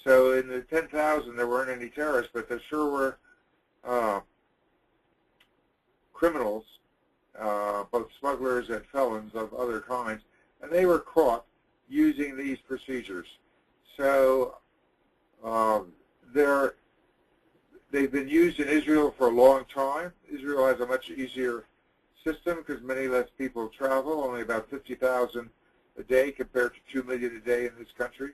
So in the 10,000, there weren't any terrorists, but there sure were criminals, both smugglers and felons of other kinds, and they were caught using these procedures. So they've been used in Israel for a long time. Israel has a much easier system because many less people travel, only about 50,000 a day compared to 2 million a day in this country.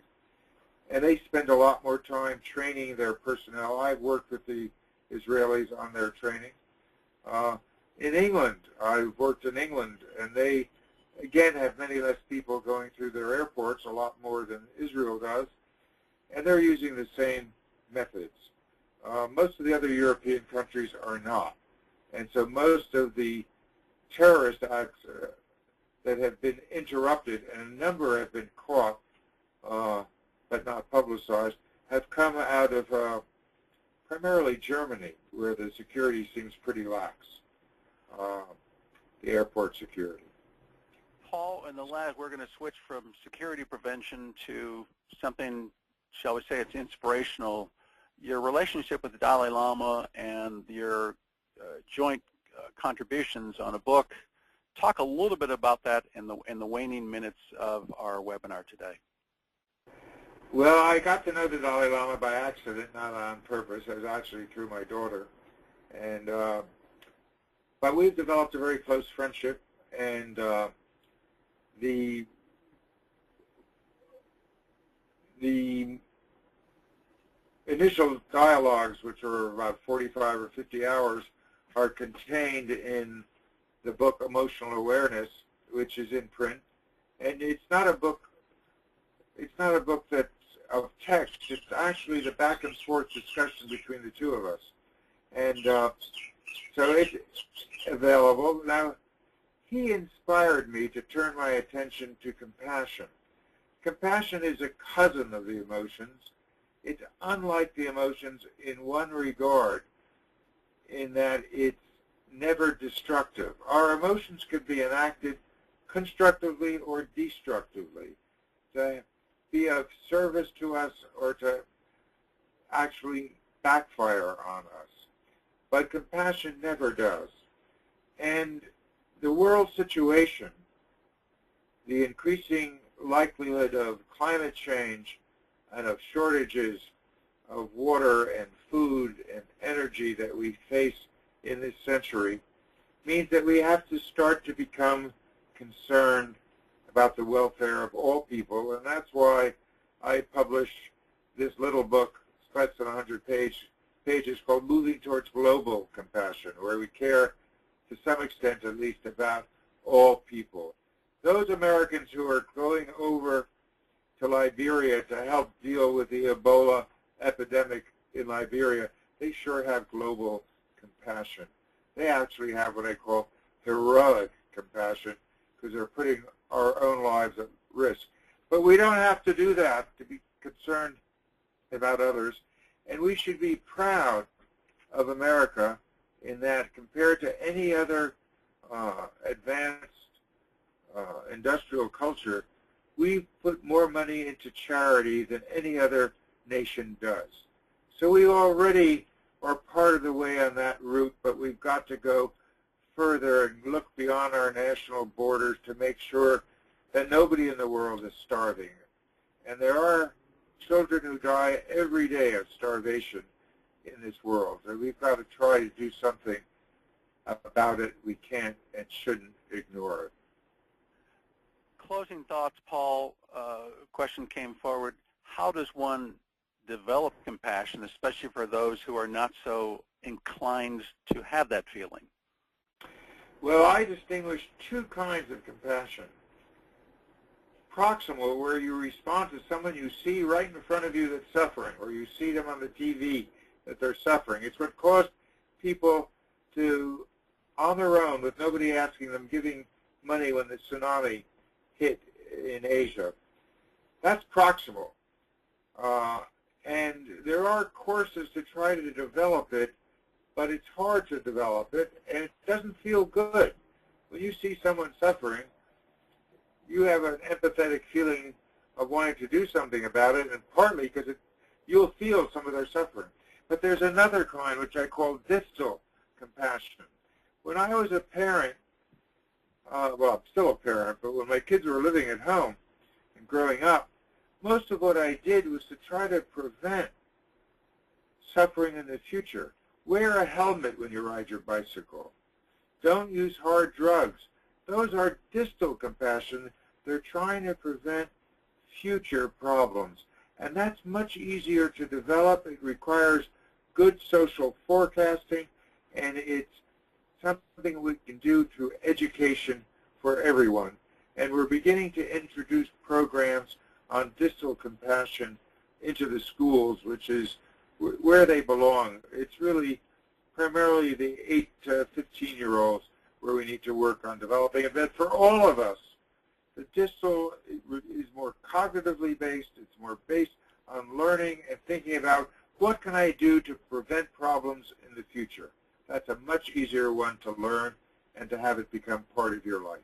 And they spend a lot more time training their personnel. I've worked with the Israelis on their training. In England, I've worked in England, and they, again, have many less people going through their airports, a lot more than Israel does, and they're using the same methods. Most of the other European countries are not. And so most of the terrorist acts that have been interrupted, and a number have been caught, but not publicized, have come out of primarily Germany, where the security seems pretty lax, the airport security. Paul, in the last, we're going to switch from security prevention to something, shall we say, it's inspirational. Your relationship with the Dalai Lama and your joint contributions on a book. Talk a little bit about that in the waning minutes of our webinar today. Well, I got to know the Dalai Lama by accident, not on purpose. It was actually through my daughter, and but we've developed a very close friendship, and the initial dialogues, which are about 45 or 50 hours, are contained in the book Emotional Awareness, which is in print. And it's not a book that's of text. It's actually the back and forth discussion between the two of us. And so it's available. Now, he inspired me to turn my attention to compassion. Compassion is a cousin of the emotions. It's unlike the emotions in one regard, in that it's never destructive. Our emotions could be enacted constructively or destructively, to be of service to us or to actually backfire on us. But compassion never does. And the world situation, the increasing likelihood of climate change and of shortages of water and food and energy that we face in this century, means that we have to start to become concerned about the welfare of all people, and that's why I published this little book, it's less than 100 pages, called Moving Towards Global Compassion, where we care to some extent at least about all people. Those Americans who are going over to Liberia to help deal with the Ebola epidemic in Liberia, they sure have global compassion. They actually have what I call heroic compassion, because they're putting our own lives at risk. But we don't have to do that to be concerned about others, and we should be proud of America in that, compared to any other advanced industrial culture, we put more money into charity than any other nation does. So we already are part of the way on that route, but we've got to go further and look beyond our national borders to make sure that nobody in the world is starving. And there are children who die every day of starvation in this world, and we've got to try to do something about it. We can't and shouldn't ignore it. Closing thoughts, Paul. A question came forward. How does one develop compassion, especially for those who are not so inclined to have that feeling? Well, I distinguish two kinds of compassion. Proximal, where you respond to someone you see right in front of you that's suffering, or you see them on the TV that they're suffering. It's what caused people to, on their own, with nobody asking them, giving money when the tsunami hit in Asia. That's proximal. And there are courses to try to develop it, but it's hard to develop it, and it doesn't feel good. when you see someone suffering, you have an empathetic feeling of wanting to do something about it, and partly because you'll feel some of their suffering. But there's another kind, which I call distal compassion. When I was a parent, well, I'm still a parent, but when my kids were living at home and growing up, most of what I did was to try to prevent suffering in the future. Wear a helmet when you ride your bicycle. Don't use hard drugs. Those are distal compassion. They're trying to prevent future problems. And that's much easier to develop. It requires good social forecasting, and it's something we can do through education for everyone. And we're beginning to introduce programs on distal compassion into the schools, which is where they belong. It's really primarily the 8 to 15-year-olds where we need to work on developing it. But for all of us, the distal is more cognitively based. It's more based on learning and thinking about what can I do to prevent problems in the future. That's a much easier one to learn and to have it become part of your life.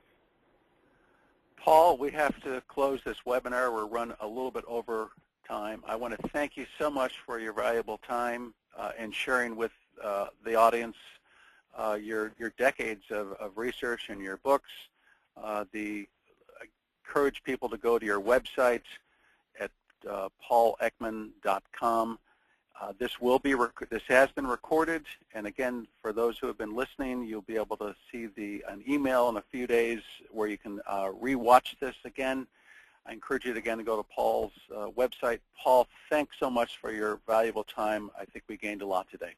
Paul, we have to close this webinar. We're run a little bit over time. I want to thank you so much for your valuable time and sharing with the audience your decades of research and your books. I encourage people to go to your website at paulekman.com. This has been recorded, and again, for those who have been listening, you'll be able to see an email in a few days where you can re-watch this again. I encourage you to, again, to go to Paul's website. Paul, thanks so much for your valuable time. I think we gained a lot today.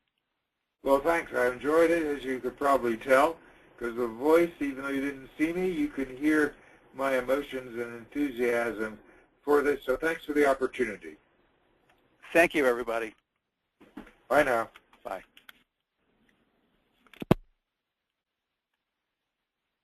Well, thanks. I enjoyed it, as you could probably tell, because the voice, even though you didn't see me, you could hear my emotions and enthusiasm for this. So thanks for the opportunity. Thank you, everybody. Bye now.